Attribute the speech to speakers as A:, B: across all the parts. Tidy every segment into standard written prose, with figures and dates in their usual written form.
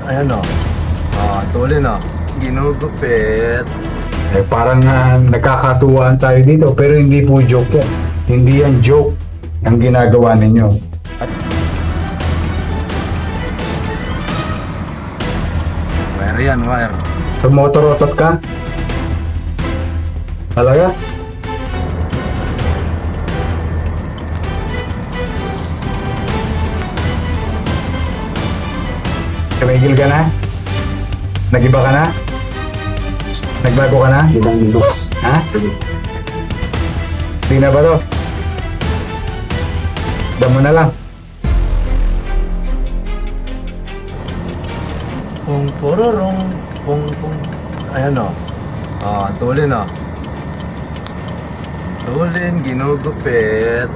A: Ayan o. Tulin o. Ginugupit.
B: Parang nagkakatuwaan tayo dito, pero hindi po joke yan. Hindi yan joke ang ginagawa ninyo.
A: Wire yan, wire.
B: Tumotorotot ka? Talaga? Tumigil ka na? Nagiba ka na? Nagbago ka na? Ha? Hindi na ba to? Damo na lang.
A: Pung pororong. Pung pung. Ayan o. Tulin o. Tulin, ginugupit.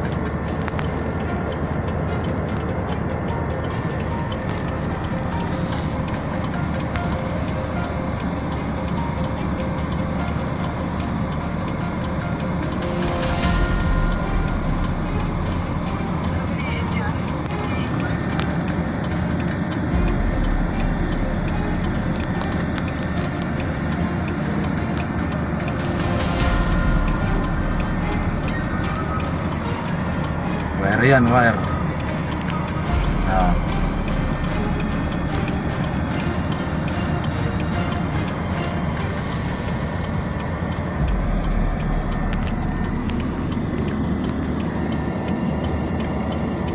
A: Wire yan, wire.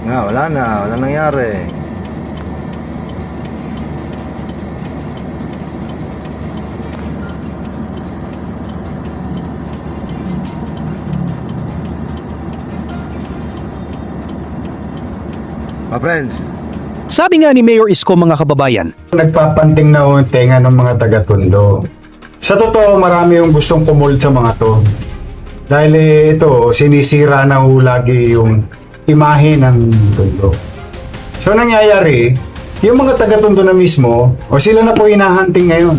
A: Wala na. Wala nangyari. Friends.
C: Sabi nga ni Mayor Isko, mga kababayan,
B: Nagpapanting na ang tenga ng mga taga-Tondo. Sa totoo, marami yung gustong kumulit sa mga to. Dahil ito, sinisira na lagi yung imahe ng Tondo. So nangyayari, yung mga taga-Tondo na mismo, sila na po hinahunting ngayon.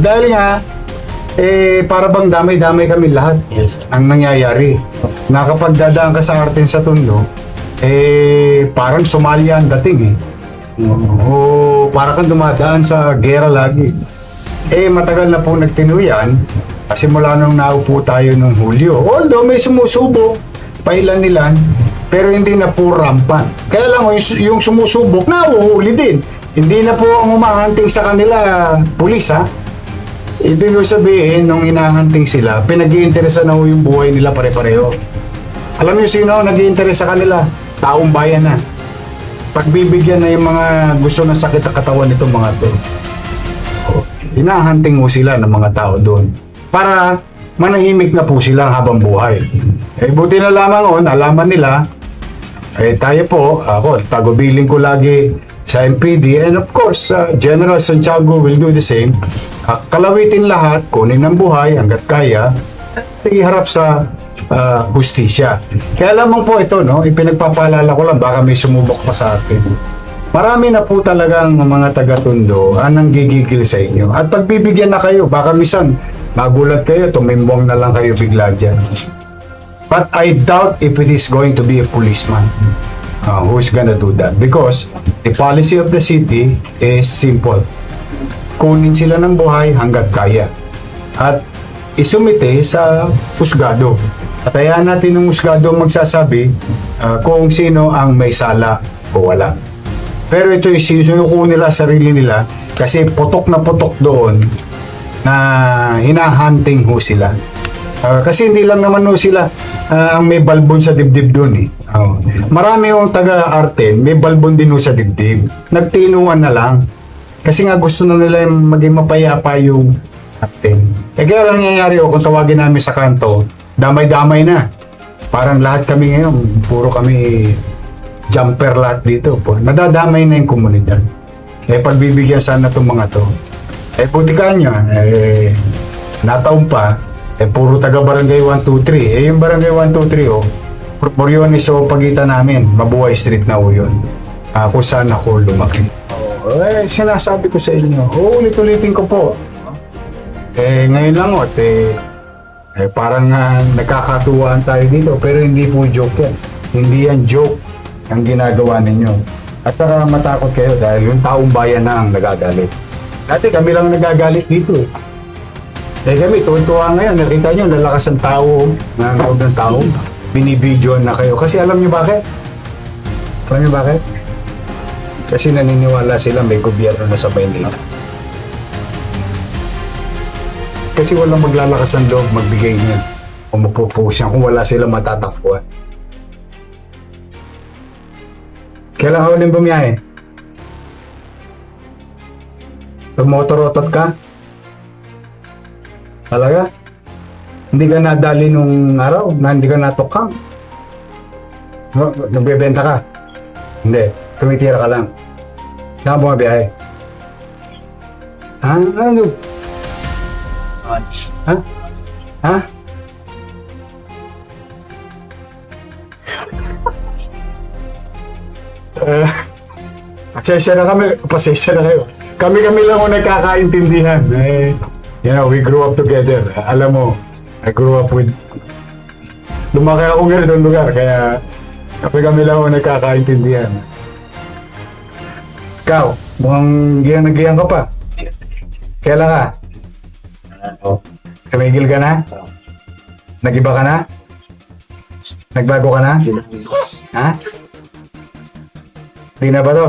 B: Dahil nga, para bang damay-damay kami lahat.
A: Yes.
B: Ang nangyayari, na kapag dadaan ka sa Arten sa Tondo, parang Somalia ang dating o para kang dumadaan sa gera lagi. Matagal na po nagtinuyan simula nung naupo tayo nung Hulyo. Although may sumusubok, pailan-ilan, pero hindi na po rampan. Kaya lang yung sumusubok, nauhuli din. Hindi na po ang humahunting sa kanila, pulis ha. Ibig sabihin, nung hinahunting sila, pinag-iinteresan na yung buhay nila pare-pareho. Alam niyo sino nag-iinteres sa kanila? Taong bayan na. Pagbibigyan na yung mga gusto ng sakit na katawan nitong mga to. Hinahunting mo sila ng mga tao doon para manahimik na po sila habang buhay. Buti na lamang nalaman nila, tayo po, ako, tagubilin ko lagi sa MPD, and of course, General Santiago will do the same. Kalawitin lahat, kunin ng buhay hanggat kaya, at iharap sa hustisya. Kaya lamang po ito, ipinagpapaalala ko lang, baka may sumubok pa sa atin. Marami na po talagang mga taga-Tondo ang nanggigigil sa inyo. At pagbibigyan na kayo, baka misan, magulat kayo, tumimbong na lang kayo bigla dyan. But I doubt if it is going to be a policeman who is gonna do that. Because the policy of the city is simple. Kunin sila ng buhay hanggat kaya. At isumite sa husgado. At hayaan natin ng husgado magsasabi kung sino ang may sala o wala. Pero ito yung sinusuko nila, sarili nila, kasi putok na putok doon na hinahunting ho sila. Kasi hindi lang naman ho sila ang may balbon sa dibdib doon Marami yung taga-Arten, may balbon din ho sa dibdib. Nagtinuan na lang. Kasi nga gusto na nila maging mapayapa yung Arten. Kaya lang nangyayari kung tawagin namin sa kanto, damay-damay na. Parang lahat kami ngayon, puro kami jumper lahat dito. Nadadamay na yung komunidad. Pagbibigyan sana itong mga to. Putikaan nyo, nataon pa, puro taga barangay 123. Yung barangay 123, Moriones o pagitan namin, Mabuhay Street na yun. Kung saan ako lumaki. Sinasabi ko sa inyo, ulit-ulitin ko po. Ngayon lang parang nagkakatuwaan tayo dito, pero hindi po joke yan. Hindi yan joke ang ginagawa ninyo. At saka matakot kayo dahil yung taong bayan na ang nagagalit. Dati kami lang nagagalit dito eh. Eh kami, tuwan-tuwa ngayon. Nakita nyo, lalakas ang tao, nanonood ng tao. Binibidyoan na kayo. Kasi alam nyo bakit? Alam nyo bakit? Kasi naniniwala sila may gobyerno na sa Maynila. Kasi walang maglalakas ng loob magbigay niyan o magpo-post yan kung wala sila matatakbuhan. Kailan ka ulit bumiyahe? Pag motorotot ka? Talaga? Hindi ka nadali nung araw na hindi ka natokang? Nagbebenta ka? Hindi. Tumitira ka lang. Saan ka bumabiyahe? Ha? Ano? Ha? Ha? Pasensya na kami. Pasensya na kayo. Kami-kami lang ang nagkakaintindihan. You know, we grew up together. Alam mo, I grew up with... Lumaki ako nga doon lugar, kaya kami lang ang nagkakaintindihan. Ikaw, mukhang giyang ka pa. Kailan ka? Tumigil ka na? Nagiba ka na? Nagbago ka na? Ha? Di na ba to?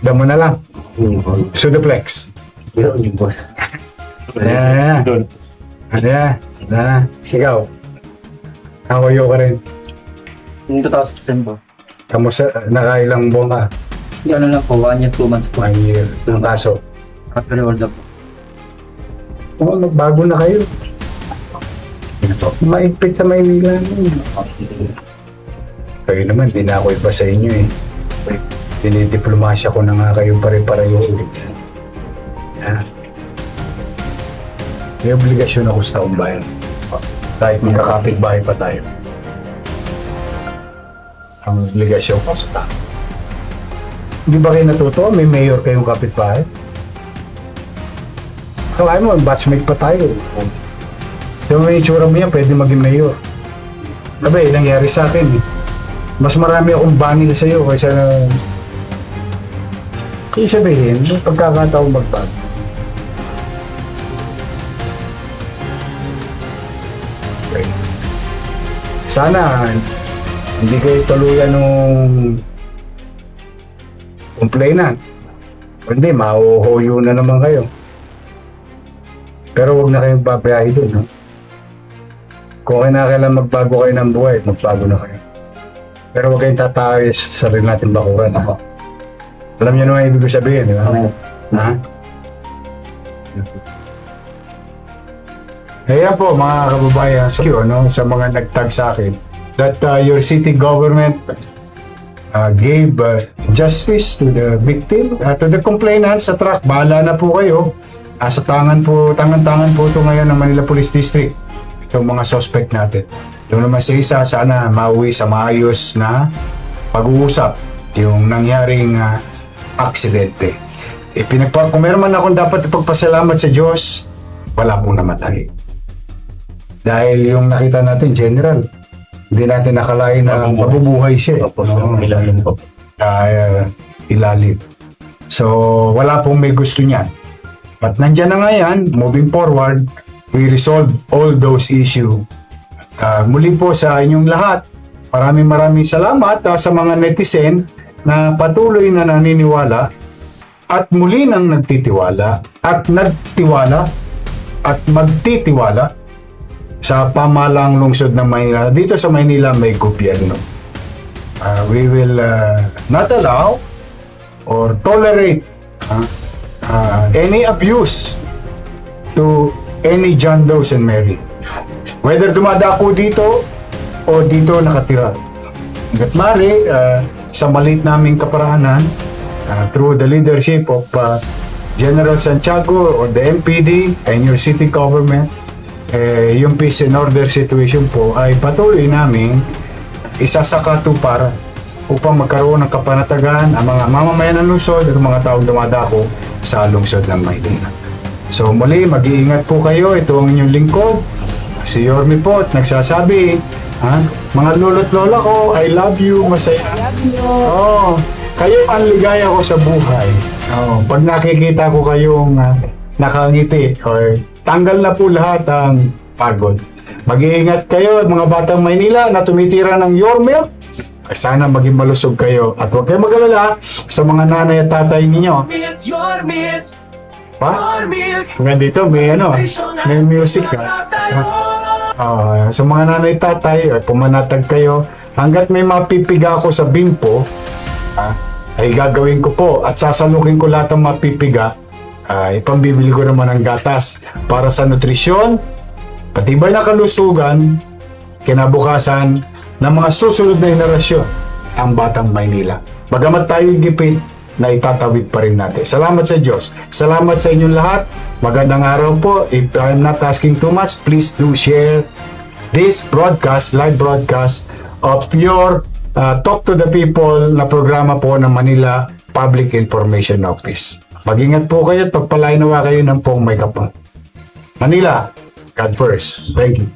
B: Damo na lang. Sudoplex. Ayan. Ayan. Ikaw. Nakuyo ka rin.
D: Yung 2010 po.
B: Kamusta? Nakailang buwan ka?
D: Yung ano lang po, 1 year, 2 months po.
B: 1 year. Ng kaso.
D: After all po.
B: Oo, nagbago na kayo. Maigpit sa Maynila. Kayo naman, di na ako iba sa inyo eh. Dinidiplomasya ko na nga kayo pare-pareho ulit. May obligasyon ako sa taong bayan. Kahit magkakapit-bahay pa tayo. Ang obligasyon ko sa tao. Hindi ba kayo natuto? May mayor kayong kapit-bahay? Kalahin mo, batchmate pa tayo. Yung may itsura mo yan, pwede maging mayor. Sabi, nangyari sa akin eh. Mas marami akong banil sa'yo kaysa na... Kaya sabihin, may pagkakataong magbago. Okay. Sana, hindi kayo tuluyan nung complainant. Hindi, mahuhuyo na naman kayo. Pero huwag na kayong babayahe doon, no? Kung kailangan magbago kayo ng buhay, magbago na kayo. Pero huwag kayong tatayos sa sarili natin bakuran, ha? Alam niyo naman ibig sabihin, di ba? Ha? Kaya po, mga kababayan, sa mga nagtag sa akin, that your city government gave justice to the victim, to the complainant sa truck. Bahala na po kayo. Sa tangan po ito ngayon ng Manila Police District. Itong mga suspect natin. Yung naman sa isa, sana mauwi sa maayos na pag-uusap yung nangyaring aksidente. Kung meron man akong dapat ipagpasalamat sa Diyos, wala pong namatay. Dahil yung nakita natin, General, hindi natin nakalain na mabubuhay siya.
A: Ilalim po.
B: Ilalim. So, wala pong may gusto niyan. At nandyan na nga yan, moving forward, we resolve all those issues. Muli po sa inyong lahat, maraming salamat sa mga netizen na patuloy na naniniwala at muli nang nagtitiwala at nagtiwala at magtitiwala sa pamahalang lungsod ng Maynila. Dito sa Maynila may gobyerno. We will not allow or tolerate any abuse to any John Doe and Mary. Whether dumadako dito o dito nakatira. Hanggat maaari, sa maliit naming kaparahanan, through the leadership of General Santiago or the MPD and your city government, yung peace and order situation po ay patuloy namin isasakatuparan upang magkaroon ng kapanatagan ang mga mamamayan ng lungsod at mga taong dumadako sa lungsod ng Maynila. So muli, mag-iingat po kayo. Ito ang inyong lingkod, si Yorme po, at nagsasabi, Ha? Mga lolo't lola ko, I love you, masaya. Oo. Kayo ang ligaya ko sa buhay. Oo. Pag nakikita ko kayong nakangiti, or tanggal na po lahat ang pagod. Mag-iingat kayo, mga batang Maynila na tumitira ng your milk. Sana maging malusog kayo. At huwag kayong mag-alala sa mga nanay at tatay ninyo. Pa? Hanggang dito, may music ka. Sa mga nanay tatay, pumanatag kayo, hanggat may mapipiga ako sa bimpo, ay gagawin ko po at sasalukin ko lahat ng mapipiga, ipambibili ko naman ng gatas para sa nutrisyon, patibay na kalusugan, kinabukasan ng mga susunod na henerasyon, ang batang Maynila. Bagamat tayo gipit, na itatawid pa rin natin. Salamat sa Diyos. Salamat sa inyong lahat. Magandang araw po. If I'm not asking too much, please do share this broadcast, live broadcast of your Talk to the People na programa po ng Manila Public Information Office. Mag-ingat po kayo at pagpalain nawa kayo ng pong may kapal. Manila, God first. Thank you.